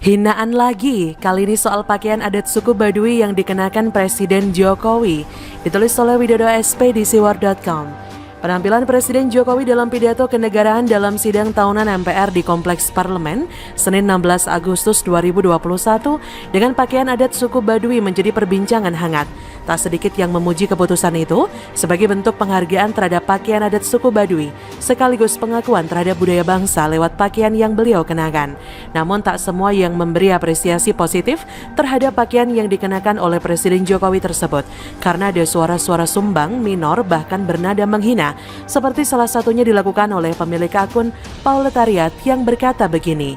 Hinaan lagi, kali ini soal pakaian adat suku Baduy yang dikenakan Presiden Jokowi. Ditulis oleh Widodo SP di siwar.com. Penampilan Presiden Jokowi dalam pidato kenegaraan dalam sidang tahunan MPR di Kompleks Parlemen, Senin 16 Agustus 2021, dengan pakaian adat suku Baduy menjadi perbincangan hangat. Tak sedikit yang memuji keputusan itu sebagai bentuk penghargaan terhadap pakaian adat suku Baduy, sekaligus pengakuan terhadap budaya bangsa lewat pakaian yang beliau kenakan. Namun tak semua yang memberi apresiasi positif terhadap pakaian yang dikenakan oleh Presiden Jokowi tersebut, karena ada suara-suara sumbang, minor, bahkan bernada menghina, seperti salah satunya dilakukan oleh pemilik akun Pauletariat yang berkata begini,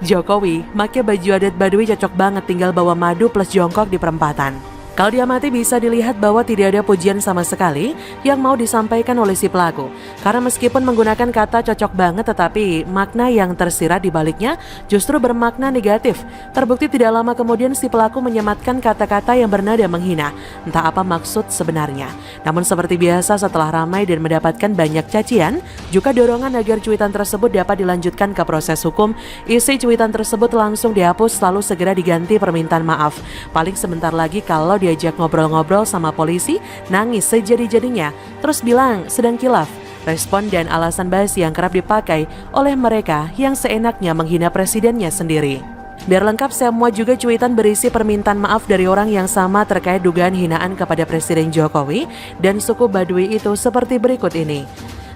Jokowi, make baju adat Baduy cocok banget, tinggal bawa madu plus jongkok di perempatan. Kalau diamati bisa dilihat bahwa tidak ada pujian sama sekali yang mau disampaikan oleh si pelaku. Karena meskipun menggunakan kata cocok banget, tetapi makna yang tersirat di baliknya justru bermakna negatif. Terbukti tidak lama kemudian si pelaku menyematkan kata-kata yang bernada menghina. Entah apa maksud sebenarnya. Namun seperti biasa setelah ramai dan mendapatkan banyak cacian, juga dorongan agar cuitan tersebut dapat dilanjutkan ke proses hukum, isi cuitan tersebut langsung dihapus lalu segera diganti permintaan maaf. Paling sebentar lagi kalau diajak ngobrol-ngobrol sama polisi, nangis sejadi-jadinya, terus bilang sedang kilaf. Respon dan alasan basi yang kerap dipakai oleh mereka yang seenaknya menghina presidennya sendiri. Biar lengkap, saya muat juga cuitan berisi permintaan maaf dari orang yang sama terkait dugaan hinaan kepada Presiden Jokowi dan suku Baduy itu seperti berikut ini.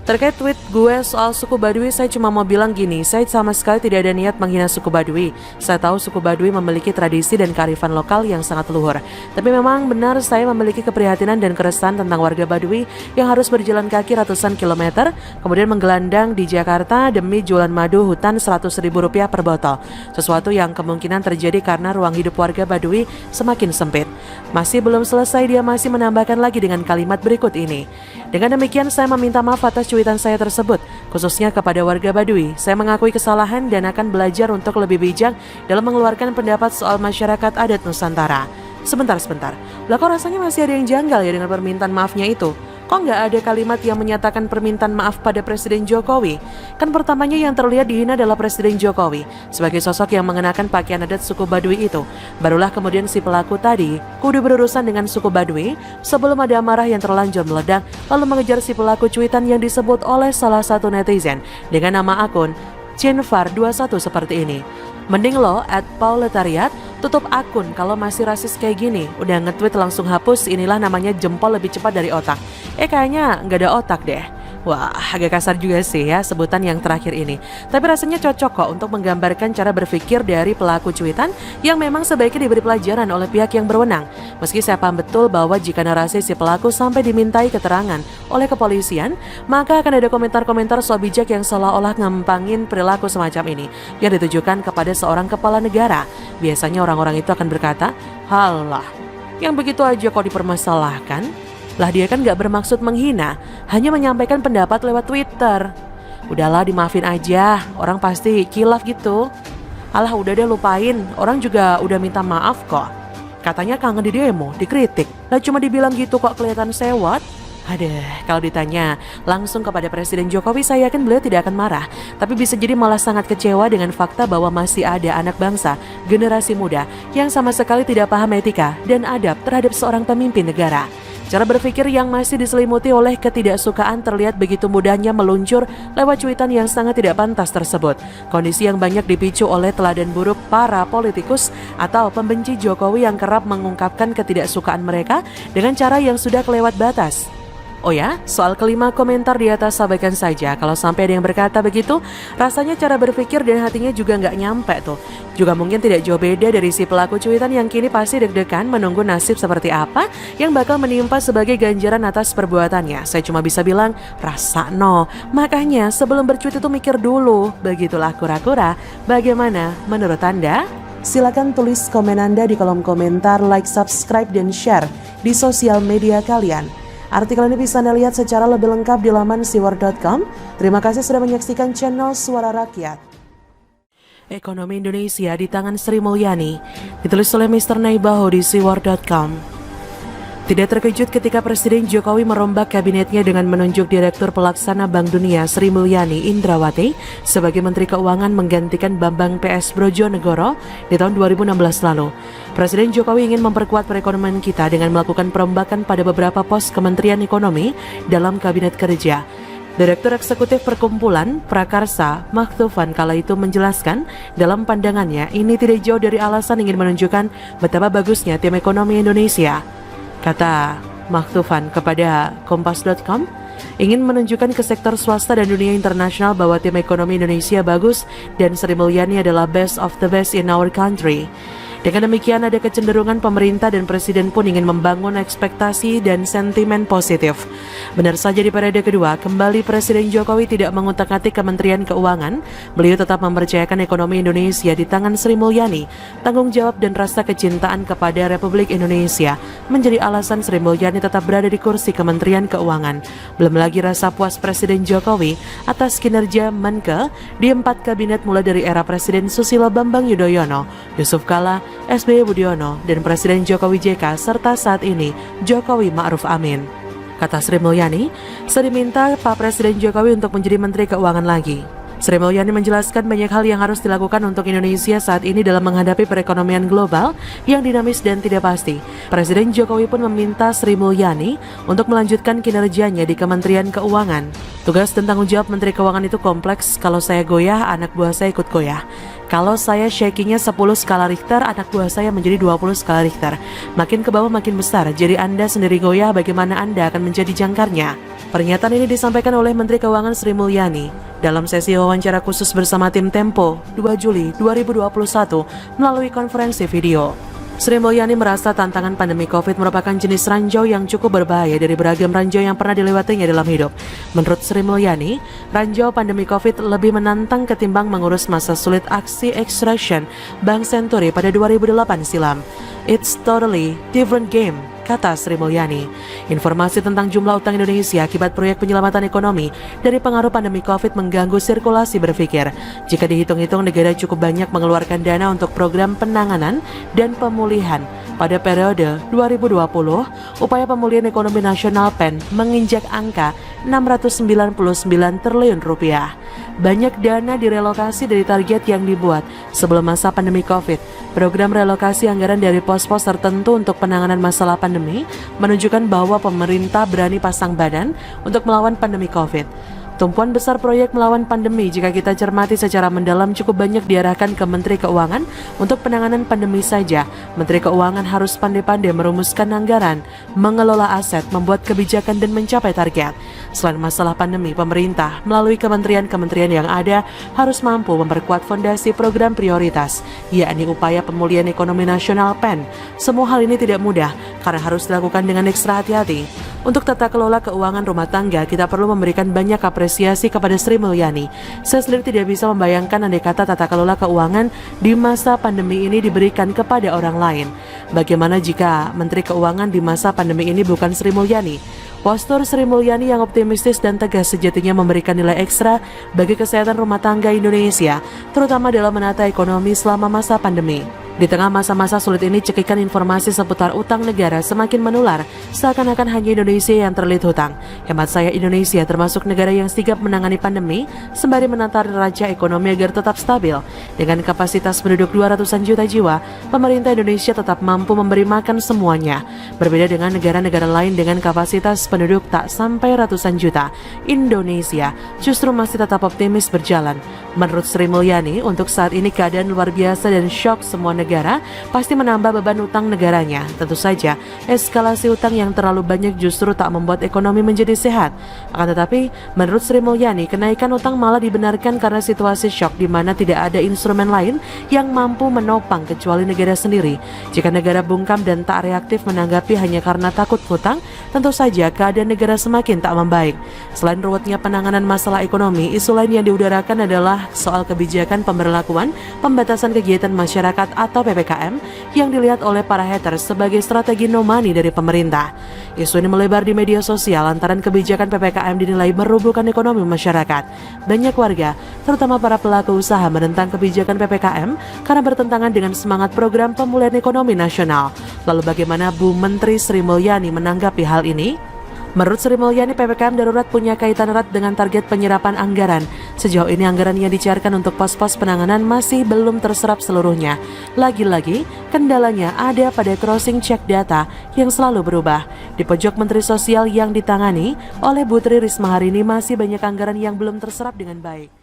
Terkait tweet gue soal suku Baduy, saya cuma mau bilang gini, saya sama sekali tidak ada niat menghina suku Baduy. Saya tahu suku Baduy memiliki tradisi dan kearifan lokal yang sangat luhur. Tapi memang benar saya memiliki keprihatinan dan keresahan tentang warga Baduy yang harus berjalan kaki ratusan kilometer, kemudian menggelandang di Jakarta demi jualan madu hutan Rp100.000 per botol. Sesuatu yang kemungkinan terjadi karena ruang hidup warga Baduy semakin sempit. Masih belum selesai, dia masih menambahkan lagi dengan kalimat berikut ini. Dengan demikian saya meminta maaf atas cuitan saya tersebut, khususnya kepada warga Baduy. Saya mengakui kesalahan dan akan belajar untuk lebih bijak dalam mengeluarkan pendapat soal masyarakat adat Nusantara. Sebentar, lah kok rasanya masih ada yang janggal ya dengan permintaan maafnya itu? Kok nggak ada kalimat yang menyatakan permintaan maaf pada Presiden Jokowi? Kan pertamanya yang terlihat dihina adalah Presiden Jokowi sebagai sosok yang mengenakan pakaian adat suku Baduy itu. Barulah kemudian si pelaku tadi kudu berurusan dengan suku Baduy sebelum ada amarah yang terlanjur meledak lalu mengejar si pelaku cuitan yang disebut oleh salah satu netizen dengan nama akun Cinfar21 seperti ini. Mending lo @pauletariat tutup akun kalau masih rasis kayak gini. Udah nge-tweet langsung hapus, inilah namanya jempol lebih cepat dari otak. Kayaknya nggak ada otak deh. Wah, agak kasar juga sih ya sebutan yang terakhir ini. Tapi rasanya cocok kok untuk menggambarkan cara berpikir dari pelaku cuitan yang memang sebaiknya diberi pelajaran oleh pihak yang berwenang. Meski saya paham betul bahwa jika narasi si pelaku sampai dimintai keterangan oleh kepolisian, maka akan ada komentar-komentar so bijak yang seolah-olah ngempangin perilaku semacam ini yang ditujukan kepada seorang kepala negara. Biasanya orang-orang itu akan berkata, halah, yang begitu aja kok dipermasalahkan? Lah dia kan gak bermaksud menghina, hanya menyampaikan pendapat lewat Twitter. Udahlah dimaafin aja, orang pasti kilaf gitu. Alah udah deh lupain, orang juga udah minta maaf kok. Katanya kangen di demo, dikritik. Lah cuma dibilang gitu kok kelihatan sewot. Kalau ditanya langsung kepada Presiden Jokowi, saya yakin beliau tidak akan marah. Tapi bisa jadi malah sangat kecewa dengan fakta bahwa masih ada anak bangsa, generasi muda, yang sama sekali tidak paham etika dan adab terhadap seorang pemimpin negara. Cara berpikir yang masih diselimuti oleh ketidaksukaan terlihat begitu mudahnya meluncur lewat cuitan yang sangat tidak pantas tersebut. Kondisi yang banyak dipicu oleh teladan buruk para politikus atau pembenci Jokowi yang kerap mengungkapkan ketidaksukaan mereka dengan cara yang sudah kelewat batas. Oh ya, soal kelima komentar di atas abaikan saja. Kalau sampai ada yang berkata begitu, rasanya cara berpikir dan hatinya juga nggak nyampe tuh. Juga mungkin tidak jauh beda dari si pelaku cuitan yang kini pasti deg-degan menunggu nasib seperti apa yang bakal menimpa sebagai ganjaran atas perbuatannya. Saya cuma bisa bilang, rasa no. Makanya sebelum bercuit itu mikir dulu. Begitulah kura-kura. Bagaimana menurut Anda? Silakan tulis komen Anda di kolom komentar, like, subscribe, dan share di sosial media kalian. Artikel ini bisa Anda lihat secara lebih lengkap di laman siwar.com. Terima kasih sudah menyaksikan channel Suara Rakyat. Ekonomi Indonesia di tangan Sri Mulyani, ditulis oleh Mr. Naibaho di siwar.com. Tidak terkejut ketika Presiden Jokowi merombak kabinetnya dengan menunjuk Direktur Pelaksana Bank Dunia Sri Mulyani Indrawati sebagai Menteri Keuangan menggantikan Bambang PS Brojonegoro di tahun 2016 lalu. Presiden Jokowi ingin memperkuat perekonomian kita dengan melakukan perombakan pada beberapa pos Kementerian Ekonomi dalam Kabinet Kerja. Direktur Eksekutif Perkumpulan Prakarsa Makhtufan kala itu menjelaskan dalam pandangannya ini tidak jauh dari alasan ingin menunjukkan betapa bagusnya tim ekonomi Indonesia. Kata Makhtufan kepada Kompas.com, ingin menunjukkan ke sektor swasta dan dunia internasional bahwa tim ekonomi Indonesia bagus dan Sri Mulyani adalah best of the best in our country. Dengan demikian ada kecenderungan pemerintah dan presiden pun ingin membangun ekspektasi dan sentimen positif. Benar saja di periode kedua, kembali Presiden Jokowi tidak mengutak-atik Kementerian Keuangan. Beliau tetap mempercayakan ekonomi Indonesia di tangan Sri Mulyani. Tanggung jawab dan rasa kecintaan kepada Republik Indonesia menjadi alasan Sri Mulyani tetap berada di kursi Kementerian Keuangan. Belum lagi rasa puas Presiden Jokowi atas kinerja Menke di 4 kabinet mulai dari era Presiden Susilo Bambang Yudhoyono, Yusuf Kala, SBY Budiono, dan Presiden Jokowi JK, serta saat ini Jokowi Ma'ruf Amin. Kata Sri Mulyani, saya diminta Pak Presiden Jokowi untuk menjadi Menteri Keuangan lagi. Sri Mulyani menjelaskan banyak hal yang harus dilakukan untuk Indonesia saat ini dalam menghadapi perekonomian global yang dinamis dan tidak pasti. Presiden Jokowi pun meminta Sri Mulyani untuk melanjutkan kinerjanya di Kementerian Keuangan. Tugas dan tanggung jawab Menteri Keuangan itu kompleks. Kalau saya goyah, anak buah saya ikut goyah. Kalau saya shakingnya 10 skala Richter, anak buah saya menjadi 20 skala Richter. Makin ke bawah makin besar, jadi Anda sendiri goyah, bagaimana Anda akan menjadi jangkarnya? Pernyataan ini disampaikan oleh Menteri Keuangan Sri Mulyani dalam sesi wawancara khusus bersama tim Tempo 2 Juli 2021 melalui konferensi video. Sri Mulyani merasa tantangan pandemi COVID merupakan jenis ranjau yang cukup berbahaya dari beragam ranjau yang pernah dilewatinya dalam hidup. Menurut Sri Mulyani, ranjau pandemi COVID lebih menantang ketimbang mengurus masa sulit aksi extraction Bank Senturi pada 2008 silam. It's totally different game, kata Sri Mulyani. Informasi tentang jumlah utang Indonesia akibat proyek penyelamatan ekonomi dari pengaruh pandemi COVID mengganggu sirkulasi berpikir. Jika dihitung-hitung, negara cukup banyak mengeluarkan dana untuk program penanganan dan pemulihan. Pada periode 2020, upaya pemulihan ekonomi nasional PEN menginjak angka 699 triliun rupiah. Banyak dana direlokasi dari target yang dibuat sebelum masa pandemi COVID. Program relokasi anggaran dari pos-pos tertentu untuk penanganan masalah pandemi menunjukkan bahwa pemerintah berani pasang badan untuk melawan pandemi COVID. Tumpuan besar proyek melawan pandemi jika kita cermati secara mendalam cukup banyak diarahkan ke Menteri Keuangan untuk penanganan pandemi saja. Menteri Keuangan harus pandai-pandai merumuskan anggaran, mengelola aset, membuat kebijakan dan mencapai target. Selain masalah pandemi, pemerintah melalui kementerian-kementerian yang ada harus mampu memperkuat fondasi program prioritas, yakni upaya pemulihan ekonomi nasional PEN. Semua hal ini tidak mudah karena harus dilakukan dengan ekstra hati-hati. Untuk tata kelola keuangan rumah tangga, kita perlu memberikan banyak apresiasi kepada Sri Mulyani. Saya sendiri tidak bisa membayangkan andai kata tata kelola keuangan di masa pandemi ini diberikan kepada orang lain. Bagaimana jika Menteri Keuangan di masa pandemi ini bukan Sri Mulyani? Postur Sri Mulyani yang optimistis dan tegas sejatinya memberikan nilai ekstra bagi kesehatan rumah tangga Indonesia, terutama dalam menata ekonomi selama masa pandemi. Di tengah masa-masa sulit ini, cekikan informasi seputar utang negara semakin menular, seakan-akan hanya Indonesia yang terlilit hutang. Hemat saya, Indonesia termasuk negara yang sigap menangani pandemi, sembari menata raca ekonomi agar tetap stabil. Dengan kapasitas penduduk 200-an juta jiwa, pemerintah Indonesia tetap mampu memberi makan semuanya. Berbeda dengan negara-negara lain dengan kapasitas penduduk tak sampai ratusan juta, Indonesia justru masih tetap optimis berjalan. Menurut Sri Mulyani, untuk saat ini keadaan luar biasa dan syok semua negara pasti menambah beban utang negaranya. Tentu saja, eskalasi utang yang terlalu banyak justru tak membuat ekonomi menjadi sehat. Akan tetapi, menurut Sri Mulyani, kenaikan utang malah dibenarkan karena situasi syok di mana tidak ada instrumen lain yang mampu menopang kecuali negara sendiri. Jika negara bungkam dan tak reaktif menanggapi hanya karena takut hutang, tentu saja keadaan negara semakin tak membaik. Selain ruwetnya penanganan masalah ekonomi, isu lain yang diudarakan adalah soal kebijakan pemberlakuan pembatasan kegiatan masyarakat atau atau PPKM yang dilihat oleh para haters sebagai strategi no money dari pemerintah. Isu ini melebar di media sosial lantaran kebijakan PPKM dinilai merubuhkan ekonomi masyarakat. Banyak warga, terutama para pelaku usaha, menentang kebijakan PPKM karena bertentangan dengan semangat program pemulihan ekonomi nasional. Lalu bagaimana Bu Menteri Sri Mulyani menanggapi hal ini? Menurut Sri Mulyani, PPKM darurat punya kaitan erat dengan target penyerapan anggaran. Sejauh ini anggaran yang dicairkan untuk pos-pos penanganan masih belum terserap seluruhnya. Lagi-lagi, kendalanya ada pada crossing check data yang selalu berubah. Di pojok Menteri Sosial yang ditangani oleh Bu Tri Risma hari ini masih banyak anggaran yang belum terserap dengan baik.